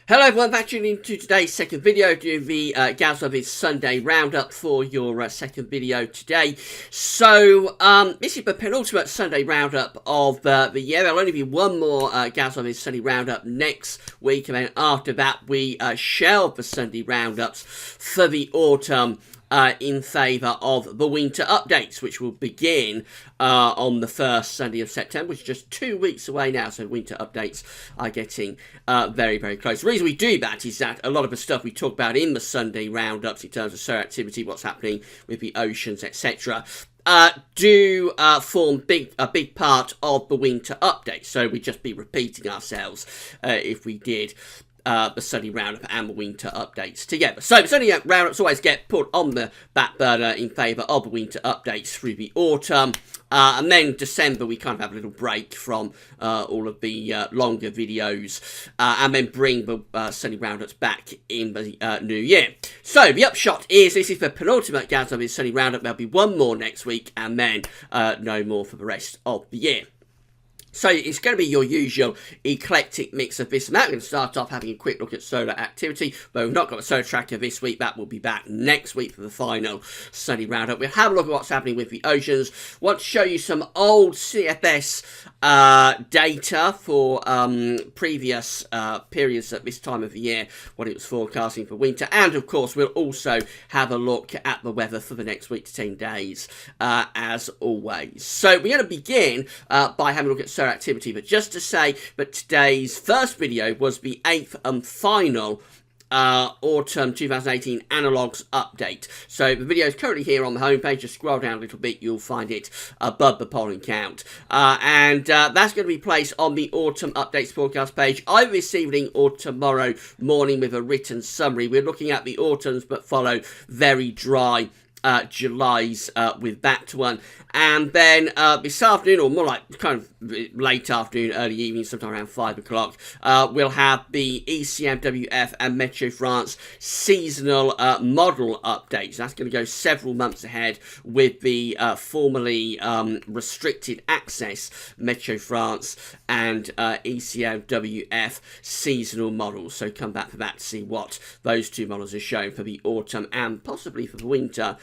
Hello everyone, back tuning into today's second video, doing the GWV Sunday Roundup for your second video today. So, this is the penultimate Sunday Roundup of the year. There'll only be one more GWV Sunday Roundup next week, and then after that we shelve the Sunday Roundups for the autumn in favour of the winter updates, which will begin on the first Sunday of September, which is just 2 weeks away now. So winter updates are getting very, very close. The reason we do that is that a lot of the stuff we talk about in the Sunday roundups in terms of solar activity, what's happening with the oceans, etc., do form a big part of the winter update. So we'd just be repeating ourselves if we did the Sunday Roundup and the winter updates together. So the Sunday Roundups always get put on the back burner in favour of the winter updates through the autumn. And then December we kind of have a little break from all of the longer videos, and then bring the Sunday Roundups back in the new year. So the upshot is this is the penultimate GWV Sunday Roundup. There'll be one more next week, and then no more for the rest of the year. So it's going to be your usual eclectic mix of this and that. We're going to start off having a quick look at solar activity, but we've not got a solar tracker this week. That will be back next week for the final Sunday Roundup. We'll have a look at what's happening with the oceans. Want to show you some old CFS data for previous periods at this time of the year, what it was forecasting for winter. And of course, we'll also have a look at the weather for the next week to 10 days, as always. So we're going to begin by having a look at solar activity, but just to say that today's first video was the 8th and final autumn 2018 analogues update. So the video is currently here on the homepage. Just scroll down a little bit, you'll find it above the polling count, and that's going to be placed on the autumn updates forecast page either this evening or tomorrow morning with a written summary. We're looking at the autumns but follow very dry July's with that one. And then this afternoon, or more like kind of late afternoon, early evening, sometime around 5 o'clock, we'll have the ECMWF and Meteo France seasonal model updates. That's going to go several months ahead with the formerly restricted access Meteo France and ECMWF seasonal models. So come back for that to see what those two models are showing for the autumn and possibly for the winter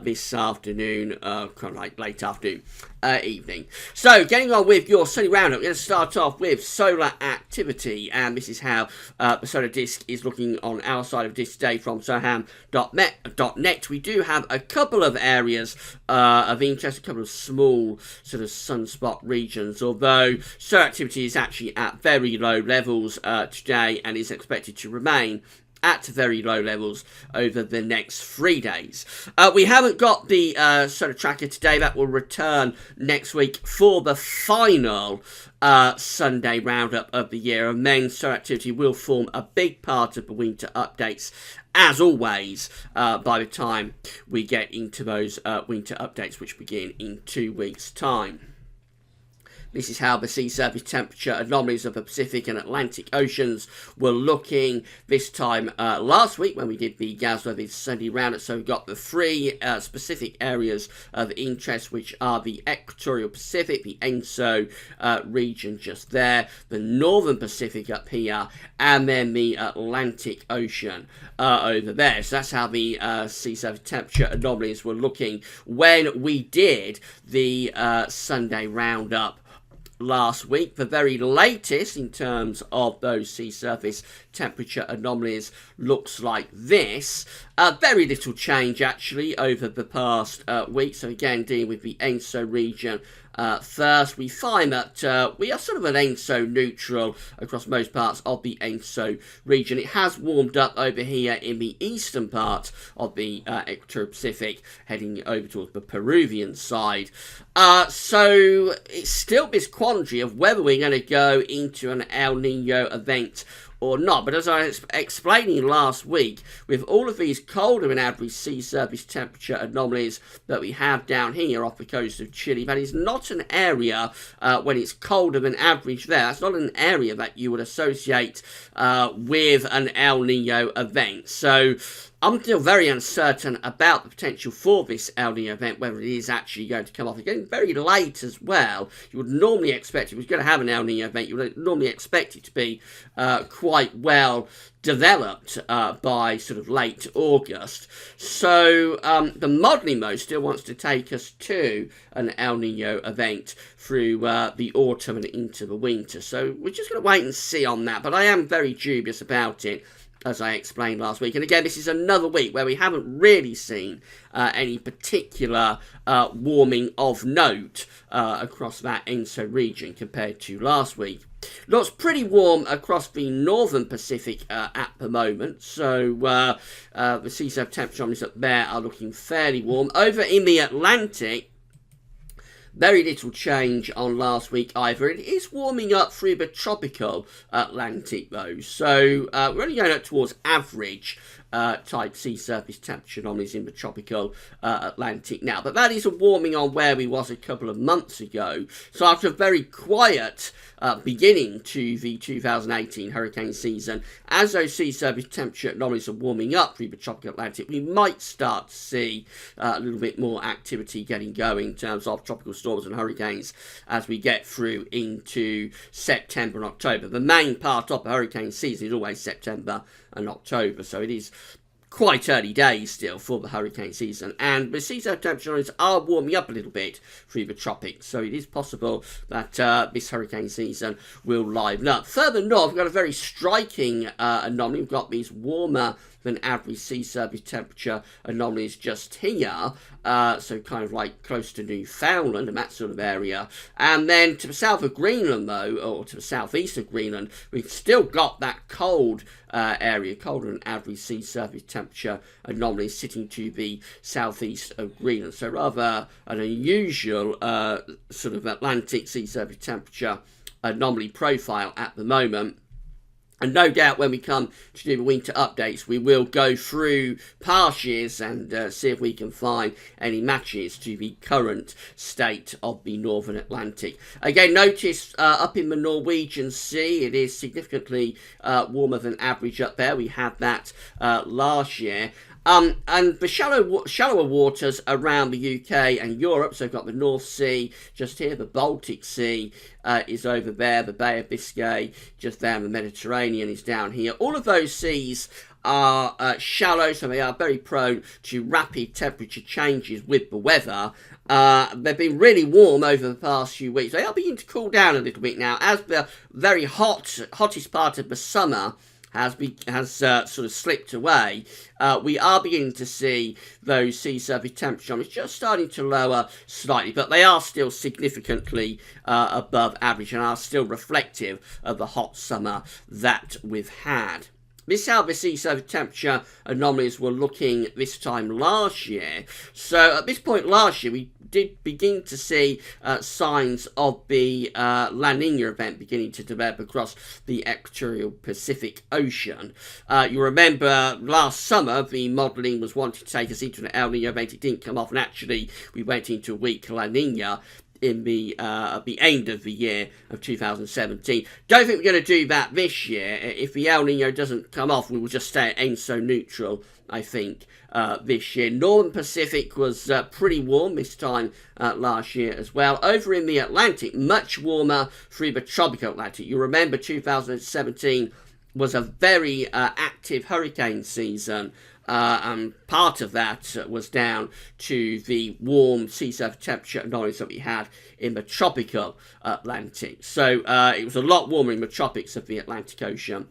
this afternoon, kind of like late afternoon, evening. So getting on with your Sunday Roundup, we're going to start off with solar activity, and this is how the solar disk is looking on our side of disk today from solarham.net. We do have a couple of areas of interest, a couple of small sort of sunspot regions, although solar activity is actually at very low levels today and is expected to remain at very low levels over the next 3 days. We haven't got the solar tracker today. That will return next week for the final Sunday roundup of the year, and then solar activity will form a big part of the winter updates, as always, by the time we get into those winter updates, which begin in 2 weeks' time. This is how the sea surface temperature anomalies of the Pacific and Atlantic Oceans were looking this time last week when we did the GWV Sunday Roundup. So we've got the three specific areas of interest, which are the Equatorial Pacific, the ENSO region just there, the Northern Pacific up here, and then the Atlantic Ocean over there. So that's how the sea surface temperature anomalies were looking when we did the Sunday Roundup last week. The very latest in terms of those sea surface temperature anomalies looks like this. Very little change actually over the past week. So again, dealing with the ENSO region first, we find that we are sort of an ENSO neutral across most parts of the ENSO region. It has warmed up over here in the eastern part of the Equatorial Pacific, heading over towards the Peruvian side. So it's still this quandary of whether we're going to go into an El Nino event or not. But as I was explaining last week, with all of these colder than average sea surface temperature anomalies that we have down here off the coast of Chile, that is not an area when it's colder than average there. That's not an area that you would associate with an El Nino event. So I'm still very uncertain about the potential for this El Nino event, whether it is actually going to come off. It's getting very late as well. You would normally expect, if it was going to have an El Nino event, you would normally expect it to be quite well developed by sort of late August. So the modelling mode still wants to take us to an El Nino event through the autumn and into the winter. So we're just going to wait and see on that. But I am very dubious about it, as I explained last week. And again, this is another week where we haven't really seen any particular warming of note across that ENSO region compared to last week. Looks pretty warm across the northern Pacific at the moment, so the sea surface temperatures up there are looking fairly warm. Over in the Atlantic, very little change on last week either. It is warming up through the tropical Atlantic though, so we're only going up towards average type sea surface temperature anomalies in the tropical Atlantic now. But that is a warming on where we was a couple of months ago. So after a very quiet beginning to the 2018 hurricane season, as those sea surface temperature anomalies are warming up through the tropical Atlantic, we might start to see a little bit more activity getting going in terms of tropical storms and hurricanes as we get through into September and October. The main part of the hurricane season is always September and October, so it is quite early days still for the hurricane season, and the sea surface temperatures are warming up a little bit through the tropics, so it is possible that this hurricane season will liven up. Further north, we've got a very striking anomaly. We've got these warmer than average sea surface temperature anomalies just here, so kind of like close to Newfoundland and that sort of area. And then to the south of Greenland though, or to the southeast of Greenland, we've still got that cold area, colder than average sea surface temperature anomalies sitting to the southeast of Greenland. So rather an unusual sort of Atlantic sea surface temperature anomaly profile at the moment. And no doubt when we come to do the winter updates, we will go through past years and see if we can find any matches to the current state of the Northern Atlantic. Again, notice up in the Norwegian Sea, it is significantly warmer than average up there. We had that last year. And the shallower waters around the UK and Europe, so we've got the North Sea just here, the Baltic Sea is over there, the Bay of Biscay just there, the Mediterranean is down here. All of those seas are shallow, so they are very prone to rapid temperature changes with the weather. They've been really warm over the past few weeks. They are beginning to cool down a little bit now as the very hottest part of the summer has sort of slipped away. We are beginning to see those sea surface temperatures just starting to lower slightly, but they are still significantly above average and are still reflective of the hot summer that we've had. This is how the sea surface temperature anomalies were looking this time last year. So at this point last year, we did begin to see signs of the La Nina event beginning to develop across the equatorial Pacific Ocean. You remember last summer, the modelling was wanting to take us into an El Nino event. It didn't come off, and actually we went into a weak La Nina in the at the end of the year of 2017. Don't think we're going to do that this year. If the El Nino doesn't come off, we will just stay at ENSO neutral, I think, this year. Northern Pacific was pretty warm this time last year as well. Over in the Atlantic, much warmer through the tropical Atlantic. You remember 2017 was a very active hurricane season. And part of that was down to the warm sea surface temperature anomalies that we had in the tropical Atlantic. So it was a lot warmer in the tropics of the Atlantic Ocean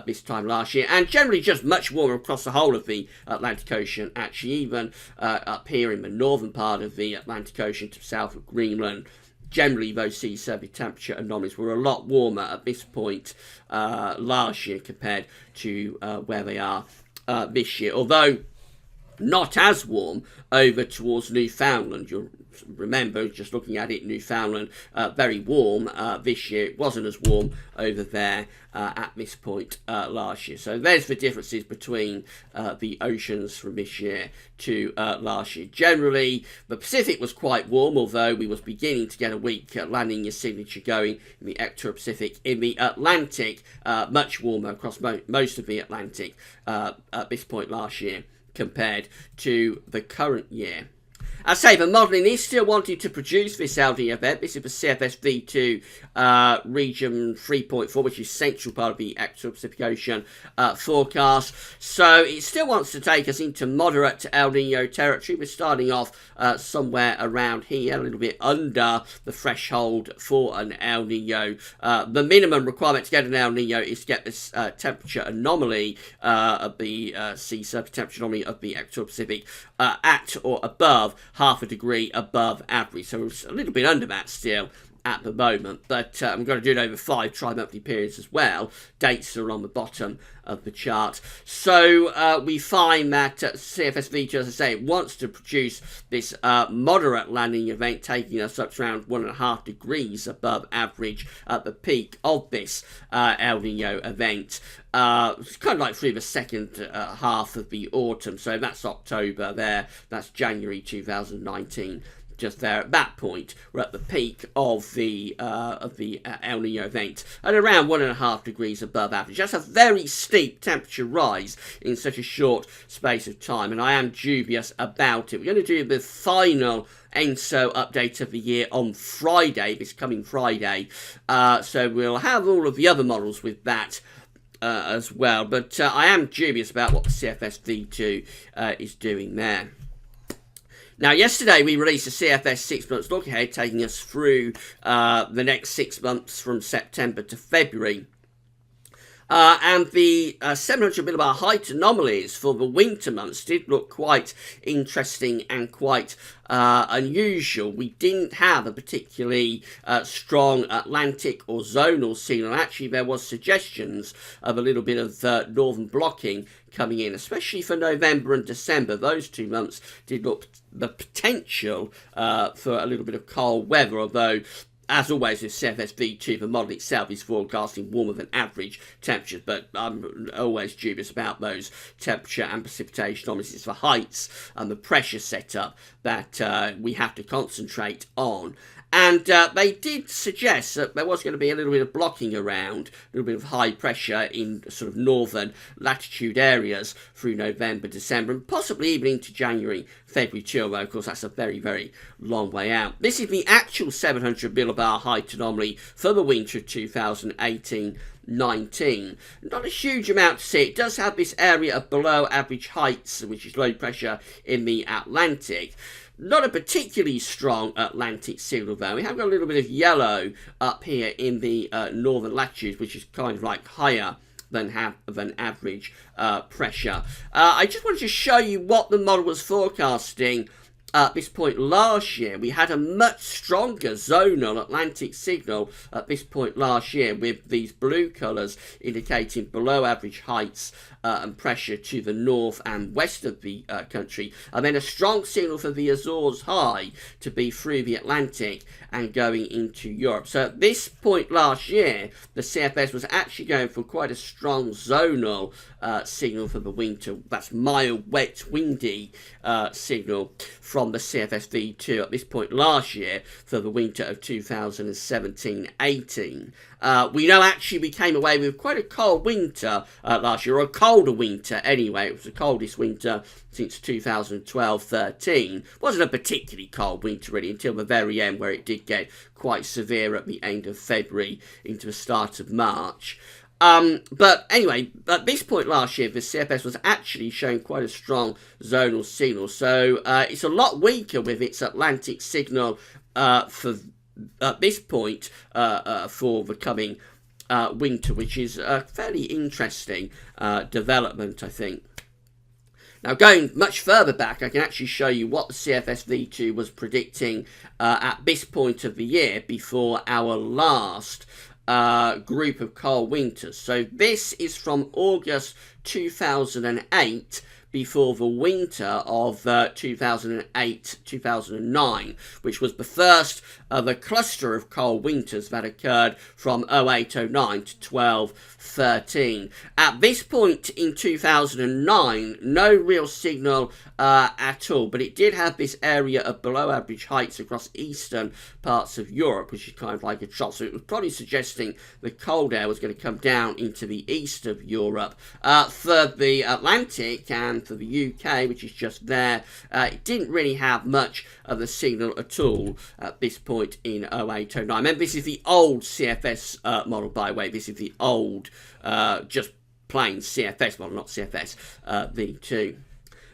this time last year, and generally just much warmer across the whole of the Atlantic Ocean, actually even up here in the northern part of the Atlantic Ocean to the south of Greenland. Generally, those sea surface temperature anomalies were a lot warmer at this point last year compared to where they are this year. Although not as warm over towards Newfoundland. You'll remember, just looking at it, Newfoundland, very warm this year. It wasn't as warm over there at this point last year. So there's the differences between the oceans from this year to last year. Generally, the Pacific was quite warm, although we was beginning to get a weak La Nina signature going in the Equatorial Pacific. In the Atlantic, much warmer across most of the Atlantic at this point last year compared to the current year. I say the modelling is still wanting to produce this El Nino event. This is the CFS V2 region 3.4, which is central part of the Equatorial Pacific Ocean forecast. So it still wants to take us into moderate El Nino territory. We're starting off somewhere around here, a little bit under the threshold for an El Nino. The minimum requirement to get an El Nino is to get this temperature anomaly of the sea surface temperature anomaly of the Equatorial Pacific at or above half a degree above average. So it's a little bit under that still at the moment, but I'm going to do it over 5 tri-monthly periods as well. Dates are on the bottom of the chart. So we find that CFS V2, as I say, wants to produce this moderate landing event, taking us up to around 1.5 degrees above average at the peak of this El Nino event. It's kind of like through the second half of the autumn. So that's October there. That's January 2019. Just there at that point, we're at the peak of the El Nino event at around 1.5 degrees above average. That's a very steep temperature rise in such a short space of time, and I am dubious about it. We're going to do the final ENSO update of the year on Friday, this coming Friday. So we'll have all of the other models with that as well, but I am dubious about what the CFS V2 is doing there. Now, yesterday we released a CFS 6 months look ahead, taking us through the next 6 months from September to February. And the 700 millibar height anomalies for the winter months did look quite interesting and quite unusual. We didn't have a particularly strong Atlantic or zonal signal. Actually, there was suggestions of a little bit of northern blocking coming in, especially for November and December. Those 2 months did look the potential for a little bit of cold weather, although as always with CFS V2, the model itself is forecasting warmer than average temperatures, but I'm always dubious about those temperature and precipitation anomalies. It's the heights and the pressure setup that we have to concentrate on. And they did suggest that there was going to be a little bit of blocking around, a little bit of high pressure in sort of northern latitude areas through November, December, and possibly even into January, February too, although of course that's a very, very long way out. This is the actual 700 millibar height anomaly for the winter of 2018-19. Not a huge amount to see. It does have this area of below average heights, which is low pressure in the Atlantic. Not a particularly strong Atlantic signal, though. We have got a little bit of yellow up here in the northern latitudes, which is kind of like higher than average pressure. I just wanted to show you what the model was forecasting at this point last year. We had a much stronger zonal Atlantic signal at this point last year, with these blue colours indicating below average heights and pressure to the north and west of the country, and then a strong signal for the Azores high to be through the Atlantic and going into Europe. So at this point last year, the CFS was actually going for quite a strong zonal signal for the winter. That's mild, wet, windy signal from the CFS V2 at this point last year for the winter of 2017-18. We know actually we came away with quite a cold winter last year, or a colder winter anyway. It was the coldest winter since 2012-13. Wasn't a particularly cold winter really until the very end, where it did get quite severe at the end of February into the start of March. But anyway, at this point last year, the CFS was actually showing quite a strong zonal signal. So it's a lot weaker with its Atlantic signal for at this point for the coming winter, which is a fairly interesting development, I think. Now, going much further back, I can actually show you what the CFS V2 was predicting at this point of the year before our last group of cold winters. So this is from August 2008 before the winter of 2008-2009, which was the first of a cluster of cold winters that occurred from 08-09 to 12-13. At this point in 2009, no real signal at all, but it did have this area of below average heights across eastern parts of Europe, which is kind of like a trough. So it was probably suggesting the cold air was going to come down into the east of Europe. For the Atlantic and for the UK, which is just there, it didn't really have much of a signal at all at this point in 08-09. Remember, this is the old CFS model, by the way. This is the old, just plain CFS model, not CFS V2.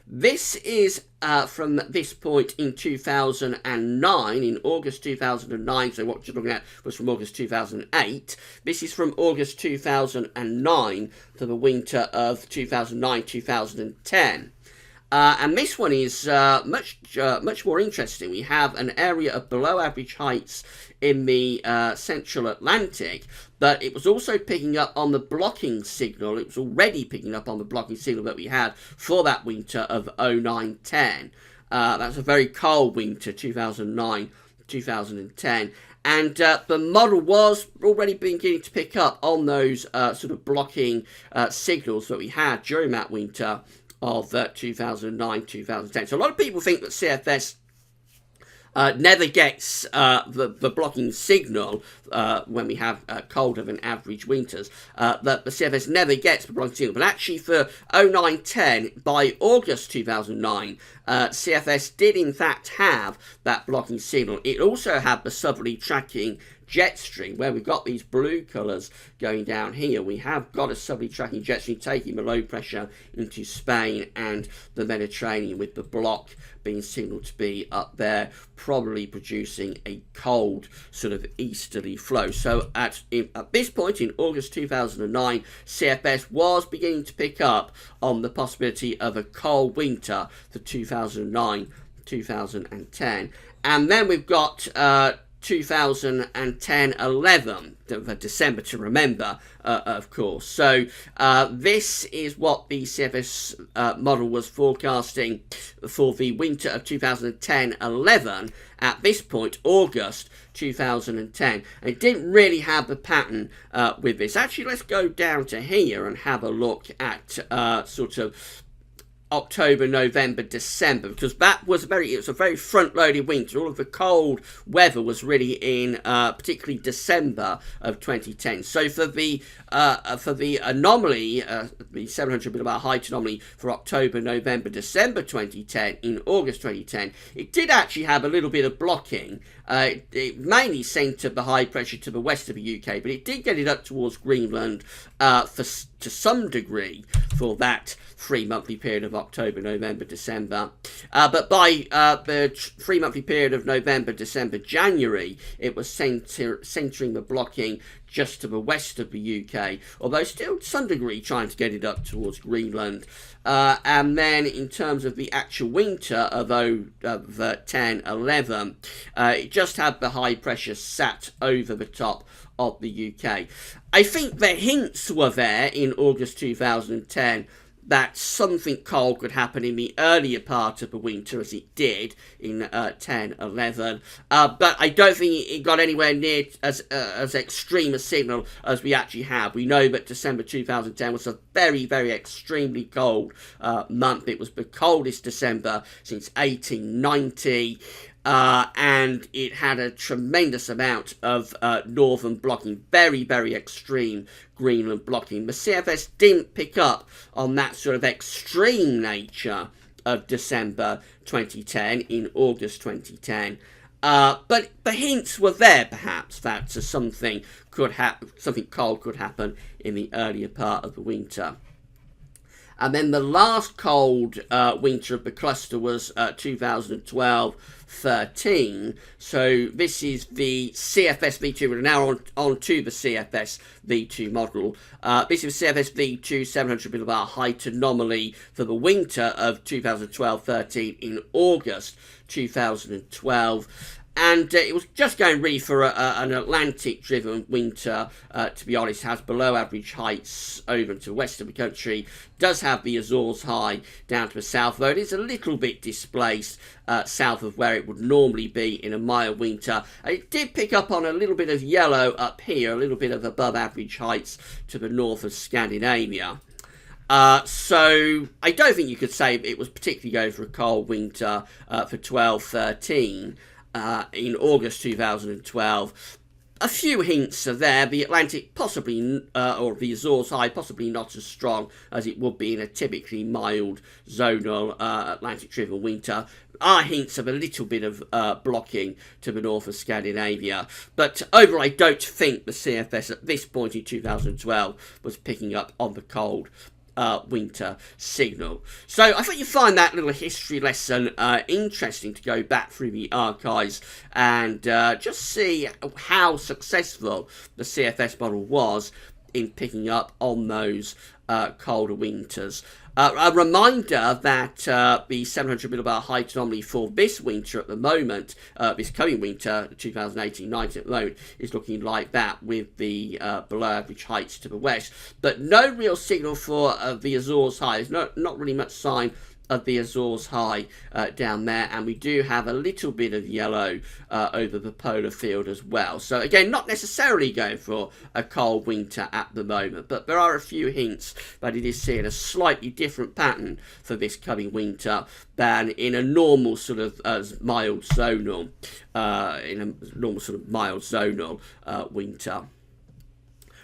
This is from this point in 2009, in August 2009, so what you're looking at was from August 2008. This is from August 2009 for the winter of 2009-2010. And this one is much more interesting. We have an area of below average heights in the central Atlantic, but it was also picking up on the blocking signal. It was already picking up on the blocking signal that we had for that winter of 09-10. That's a very cold winter, 2009-2010. And the model was already beginning to pick up on those sort of blocking signals that we had during that winter of 2009-2010. So a lot of people think that CFS never gets the blocking signal when we have colder than average winters, that the CFS never gets the blocking signal. But actually for 09-10, by August 2009, CFS did in fact have that blocking signal. It also had the southerly tracking jet stream, where we've got these blue colours going down here. We have got a southerly tracking jet stream taking the low pressure into Spain and the Mediterranean, with the block being signalled to be up there, probably producing a cold sort of easterly flow. So at this point in August 2009, CFS was beginning to pick up on the possibility of a cold winter for 2009-2010. And then we've got 2010-11, the December to remember, of course. So this is what the CFS model was forecasting for the winter of 2010-11 at this point, August 2010. And it didn't really have the pattern with this. Actually, let's go down to here and have a look at sort of October, November, December, because that was it was a very front-loaded winter. All of the cold weather was really in particularly December of 2010. So for the anomaly, the 700 millibar height anomaly for October, November, December 2010, in August 2010, it did actually have a little bit of blocking. It mainly centred the high pressure to the west of the UK, but it did get it up towards Greenland to some degree for that 3 monthly period of October, November, December. But by the 3 monthly period of November, December, January, it was centering the blocking just to the west of the UK, although still to some degree trying to get it up towards Greenland. And then in terms of the actual winter of 10-11, it just had the high pressure sat over the top of the UK. I think the hints were there in August 2010 that something cold could happen in the earlier part of the winter, as it did in 10-11. But I don't think it got anywhere near as extreme a signal as we actually have. We know that December 2010 was a very, very extremely cold month. It was the coldest December since 1890. And it had a tremendous amount of northern blocking, very, very extreme Greenland blocking. The CFS didn't pick up on that sort of extreme nature of December 2010 in August 2010. But the hints were there, perhaps, that something cold could happen in the earlier part of the winter. And then the last cold winter of the cluster was 2012-13. So this is the CFS V2. We're now on to the CFS V2 model. This is CFS V2 700 millibar height anomaly for the winter of 2012-13 in August 2012. And it was just going really for an Atlantic-driven winter, to be honest. Has below average heights over to the west of the country. Does have the Azores high down to the south, though it is a little bit displaced south of where it would normally be in a mild winter. It did pick up on a little bit of yellow up here, a little bit of above average heights to the north of Scandinavia. So I don't think you could say it was particularly going for a cold winter for 12-13 in August 2012. A few hints are there. The Atlantic possibly, or the Azores high possibly not as strong as it would be in a typically mild zonal Atlantic-driven winter. Are hints of a little bit of blocking to the north of Scandinavia. But overall, I don't think the CFS at this point in 2012 was picking up on the cold winter signal. So I thought you'd find that little history lesson interesting to go back through the archives and just see how successful the CFS model was in picking up on those colder winters. A reminder that the 700 millibar height anomaly for this winter at the moment, this coming winter, 2018-19 at the moment, is looking like that with the below average heights to the west. But no real signal for the Azores high. There's not really much sign of the Azores high down there, and we do have a little bit of yellow over the polar field as well. So again, not necessarily going for a cold winter at the moment, but there are a few hints that it is seeing a slightly different pattern for this coming winter than in a normal sort of mild zonal winter.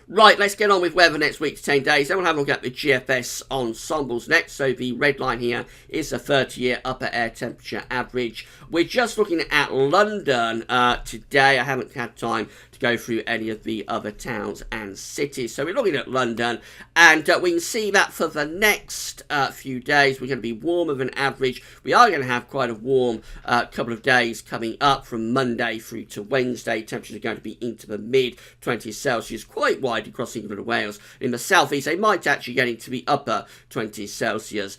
Right, let's get on with weather next week to 10 days. Then we'll have a look at the GFS ensembles next. So the red line here is the 30-year upper air temperature average. We're just looking at London today. I haven't had time to go through any of the other towns and cities. So we're looking at London, and we can see that for the next few days we're going to be warmer than average. We are going to have quite a warm couple of days coming up from Monday through to Wednesday. Temperatures are going to be into the mid-20s Celsius, quite wide across England and Wales. In the southeast, they might actually get into the upper 20s Celsius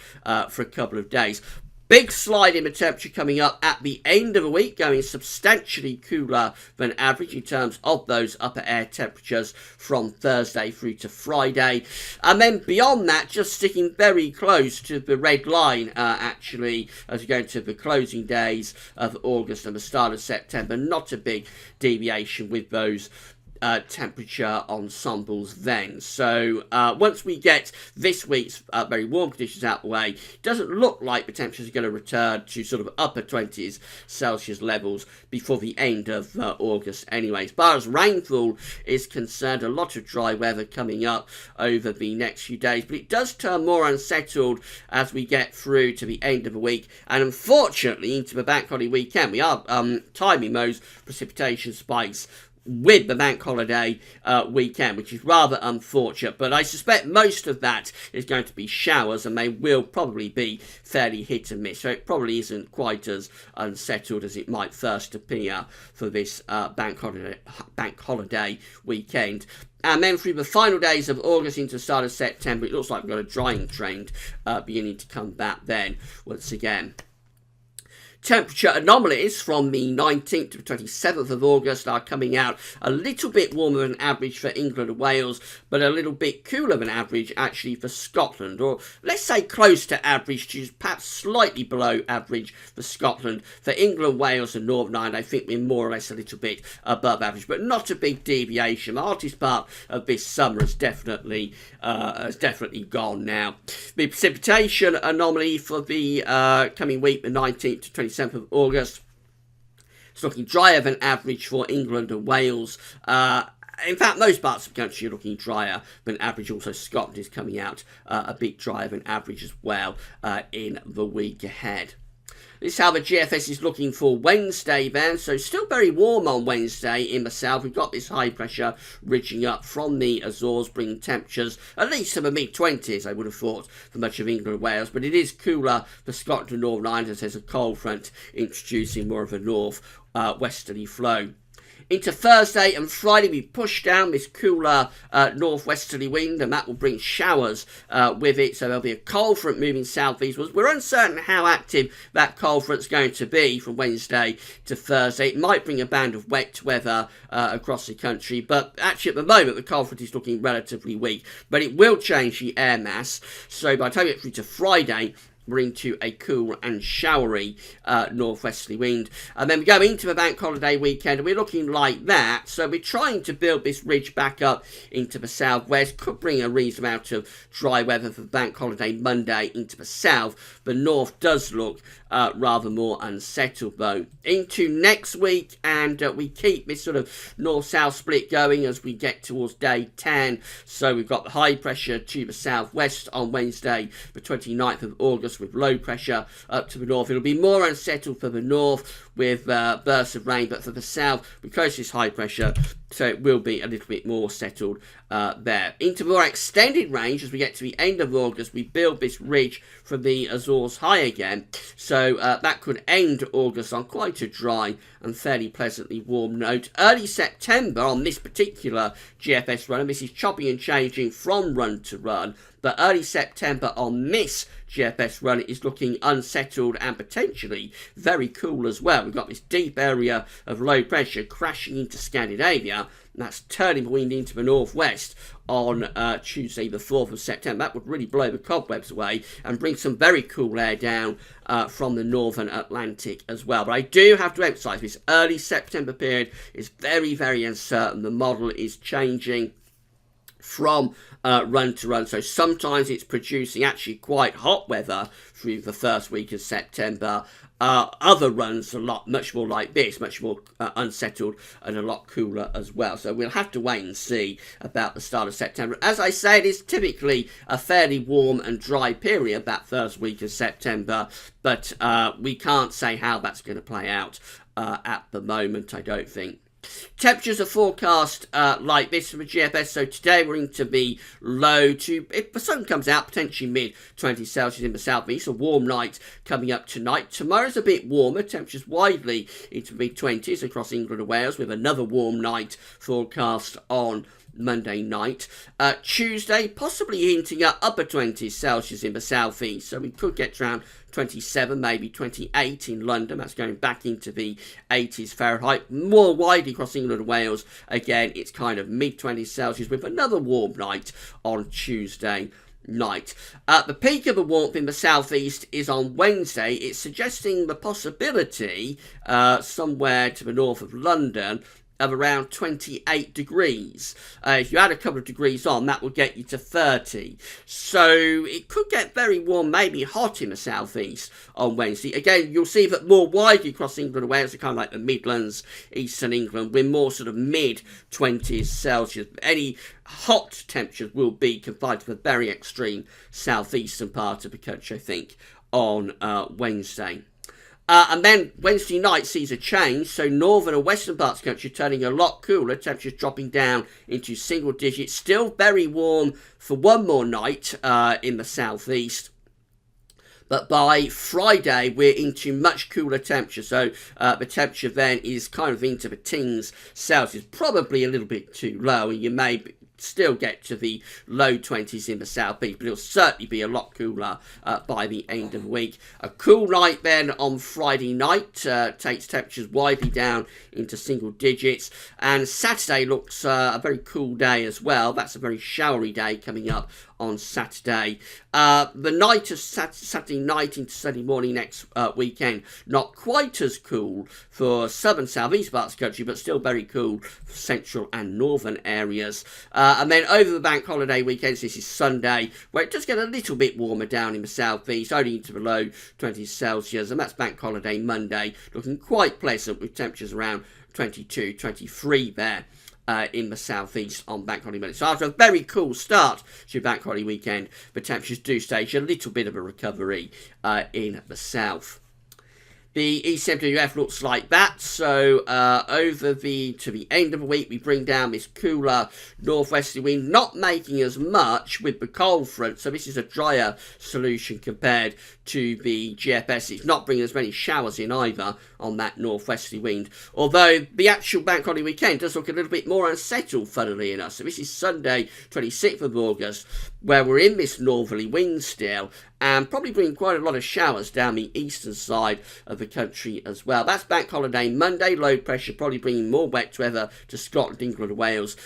for a couple of days. Big slide in the temperature coming up at the end of the week, going substantially cooler than average in terms of those upper air temperatures from Thursday through to Friday. And then beyond that, just sticking very close to the red line, actually, as we go into the closing days of August and the start of September. Not a big deviation with those temperature ensembles then. So once we get this week's very warm conditions out the way, it doesn't look like the temperatures are going to return to sort of upper 20s Celsius levels before the end of August anyway. As far as rainfall is concerned, a lot of dry weather coming up over the next few days, but it does turn more unsettled as we get through to the end of the week, and unfortunately into the bank holiday weekend. We are timing those precipitation spikes with the bank holiday weekend, which is rather unfortunate, but I suspect most of that is going to be showers, and they will probably be fairly hit and miss, so it probably isn't quite as unsettled as it might first appear for this bank holiday weekend. And then through the final days of August into the start of September, it looks like we've got a drying trend beginning to come back then once again. Temperature anomalies from the 19th to the 27th of August are coming out a little bit warmer than average for England and Wales, but a little bit cooler than average actually for Scotland, or let's say close to average to perhaps slightly below average for Scotland. For England, Wales and Northern Ireland, I think we're more or less a little bit above average, but not a big deviation. The hottest part of this summer has definitely gone now. The precipitation anomaly for the coming week, the 19th to 27th of August, it's looking drier than average for England and Wales. In fact, most parts of the country are looking drier than average. Also, Scotland is coming out a bit drier than average as well in the week ahead. This is how the GFS is looking for Wednesday then. So still very warm on Wednesday in the south. We've got this high pressure ridging up from the Azores, bringing temperatures at least to the mid-20s, I would have thought, for much of England and Wales. But it is cooler for Scotland and Northern Ireland as there's a cold front introducing more of a north westerly flow Into Thursday and Friday, we push down this cooler northwesterly wind, and that will bring showers with it. So there'll be a cold front moving southeastwards. We're uncertain how active that cold front's going to be from Wednesday to Thursday. It might bring a band of wet weather across the country, but actually at the moment the cold front is looking relatively weak. But it will change the air mass. So by the time we get through to Friday, we're into a cool and showery northwesterly wind. And then we go into the bank holiday weekend, and we're looking like that. So we're trying to build this ridge back up into the southwest. Could bring a reasonable amount of dry weather for bank holiday Monday into the south. The north does look rather more unsettled, though. Into next week, and we keep this sort of north-south split going as we get towards day 10. So we've got the high pressure to the southwest on Wednesday, the 29th of August, with low pressure up to the north. It'll be more unsettled for the north with bursts of rain, but for the south, because it's high pressure, so it will be a little bit more settled there. Into more extended range, as we get to the end of August, we build this ridge from the Azores high again, so that could end August on quite a dry and fairly pleasantly warm note. Early September on this particular GFS run, and this is chopping and changing from run to run, but early September on this GFS run is looking unsettled and potentially very cool as well. We've got this deep area of low pressure crashing into Scandinavia, and that's turning the wind into the northwest on Tuesday the 4th of September. That would really blow the cobwebs away and bring some very cool air down from the northern Atlantic as well. But I do have to emphasise this early September period is very, very uncertain. The model is changing from run to run, so sometimes it's producing actually quite hot weather through the first week of September. Other runs are much more like this, much more unsettled and a lot cooler as well. So we'll have to wait and see about the start of September. As I say, it is typically a fairly warm and dry period that first week of September, but we can't say how that's going to play out at the moment, I don't think. Temperatures are forecast like this from the GFS. So today we're into the low to, if the sun comes out, potentially mid 20 Celsius in the southeast. A warm night coming up tonight. Tomorrow's a bit warmer. Temperatures widely into mid 20s across England and Wales, with another warm night forecast on Monday night. Tuesday, possibly hinting at upper 20s Celsius in the southeast, so we could get around 27, maybe 28 in London. That's going back into the 80s Fahrenheit. More widely across England and Wales, again, it's kind of mid 20s Celsius with another warm night on Tuesday night. The peak of the warmth in the southeast is on Wednesday. It's suggesting the possibility somewhere to the north of London of around 28 degrees. If you add a couple of degrees on, that will get you to 30. So it could get very warm, maybe hot in the southeast on Wednesday. Again, you'll see that more widely across England and Wales, so kind of like the Midlands, eastern England, we're more sort of mid-20s Celsius. Any hot temperatures will be confined to the very extreme southeastern part of the country, I think, on Wednesday. And then Wednesday night sees a change, so northern and western parts of the country turning a lot cooler, temperatures dropping down into single digits, still very warm for one more night in the southeast. But by Friday, we're into much cooler temperature, so the temperature then is kind of into the teens Celsius, probably a little bit too low, and you may still get to the low 20s in the southeast, but it'll certainly be a lot cooler by the end of the week. A cool night then on Friday night takes temperatures widely down into single digits, and Saturday looks a very cool day as well. That's a very showery day coming up on Saturday. The night of Saturday night into Sunday morning next weekend, not quite as cool for southern southeast parts of the country, but still very cool for central and northern areas. And then over the bank holiday weekends, this is Sunday, where it does get a little bit warmer down in the southeast, only into the low 20s Celsius, and that's bank holiday Monday, looking quite pleasant with temperatures around 22, 23 there. In the southeast on Bank Holiday Monday. So after a very cool start to Bank Holiday weekend, the temperatures do stage a little bit of a recovery in the south. The ECMWF looks like that. So to the end of the week, we bring down this cooler northwesterly wind, not making as much with the cold front. So this is a drier solution compared to the GFS. It's not bringing as many showers in either on that northwesterly wind. Although the actual bank holiday weekend does look a little bit more unsettled, funnily enough. So this is Sunday, 26th of August, where we're in this northerly wind still, and probably bringing quite a lot of showers down the eastern side of the country as well. That's bank holiday Monday. Low pressure probably bringing more wet weather to Scotland, England and Wales.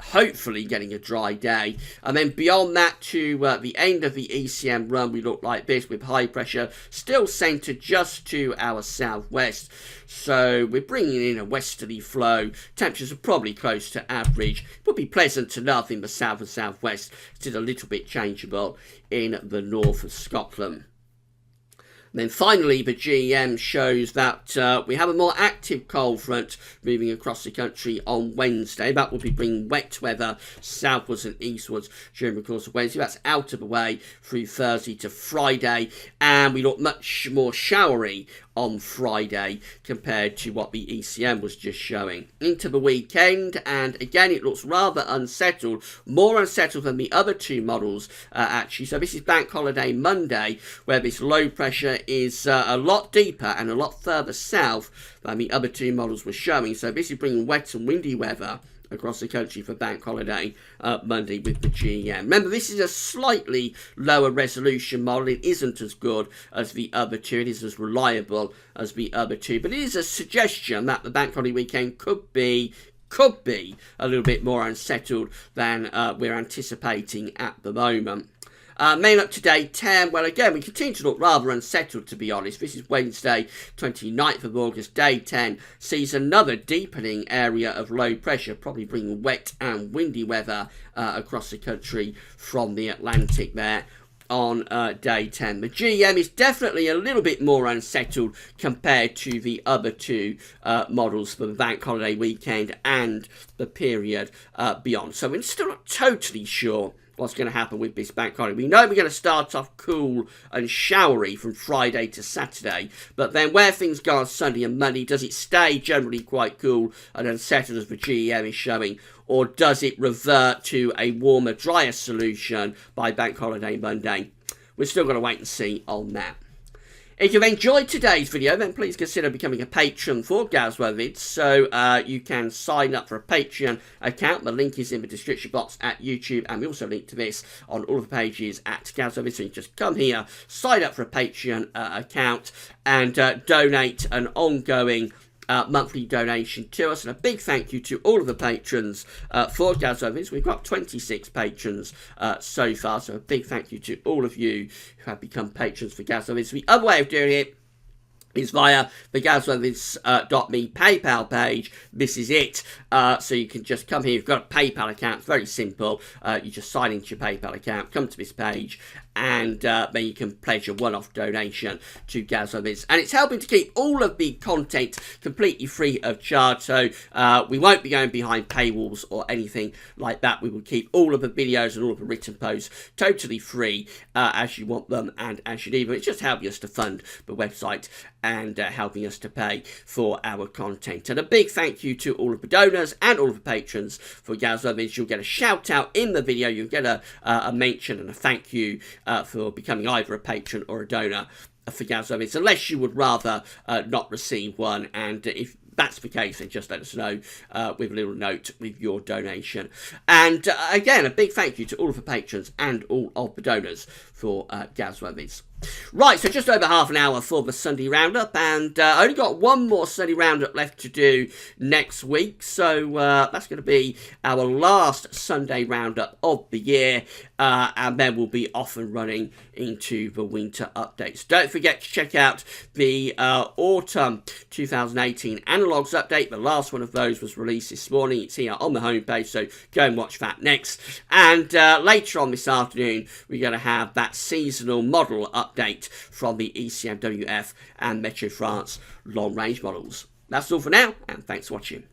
Hopefully getting a dry day. And then beyond that to the end of the ECM run, we look like this with high pressure still centred just to our southwest. So we're bringing in a westerly flow. Temperatures are probably close to average. It would be pleasant enough in the south and southwest. It's a little bit changeable in the north of Scotland. And then finally, the GEM shows that we have a more active cold front moving across the country on Wednesday. That will be bringing wet weather southwards and eastwards during the course of Wednesday. That's out of the way through Thursday to Friday. And we look much more showery on Friday compared to what the ECM was just showing. Into the weekend, and again it looks rather unsettled, more unsettled than the other two models actually. So this is bank holiday Monday, where this low pressure is a lot deeper and a lot further south than the other two models were showing. So this is bringing wet and windy weather across the country for bank holiday Monday with the GEM. Remember, this is a slightly lower resolution model. It isn't as good as the other two. It isn't as reliable as the other two. But it is a suggestion that the bank holiday weekend could be a little bit more unsettled than we're anticipating at the moment. Main up to day 10, well again we continue to look rather unsettled, to be honest. This is Wednesday 29th of August. Day 10 sees another deepening area of low pressure, probably bringing wet and windy weather across the country from the Atlantic there on day 10. The GEM is definitely a little bit more unsettled compared to the other two models for the bank holiday weekend and the period beyond. So we're still not totally sure what's going to happen with this bank holiday. We know we're going to start off cool and showery from Friday to Saturday, but then where things go on Sunday and Monday, does it stay generally quite cool and unsettled as the GEM is showing, or does it revert to a warmer, drier solution by bank holiday Monday? We're still going to wait and see on that. If you've enjoyed today's video, then please consider becoming a patron for GWV. So you can sign up for a Patreon account. The link is in the description box at YouTube, and we also link to this on all of the pages at GWV. So you just come here, sign up for a Patreon account, and donate an ongoing monthly donation to us. And a big thank you to all of the patrons for GWV. We've got 26 patrons so far, so a big thank you to all of you who have become patrons for GWV. The other way of doing it is via the GWV.me PayPal page. This is it. So you can just come here. You've got a PayPal account. It's very simple. You just sign into your PayPal account, come to this page, and then you can pledge a one-off donation to GWV. And it's helping to keep all of the content completely free of charge. So we won't be going behind paywalls or anything like that. We will keep all of the videos and all of the written posts totally free as you want them and as you need them. It's just helping us to fund the website and helping us to pay for our content. And a big thank you to all of the donors and all of the patrons for GWV. You'll get a shout out in the video. You'll get a mention and a thank you for becoming either a patron or a donor for GWV, unless you would rather not receive one. And if that's the case, then just let us know with a little note with your donation. And again, a big thank you to all of the patrons and all of the donors for GWV. Right, so just over half an hour for the Sunday Roundup, and only got one more Sunday Roundup left to do next week, so that's going to be our last Sunday Roundup of the year, and then we'll be off and running into the winter updates. Don't forget to check out the autumn 2018 analogues update. The last one of those was released this morning. It's here on the homepage, so go and watch that next. And later on this afternoon, we're going to have that seasonal model update from the ECMWF and Meteo France long-range models. That's all for now, and thanks for watching.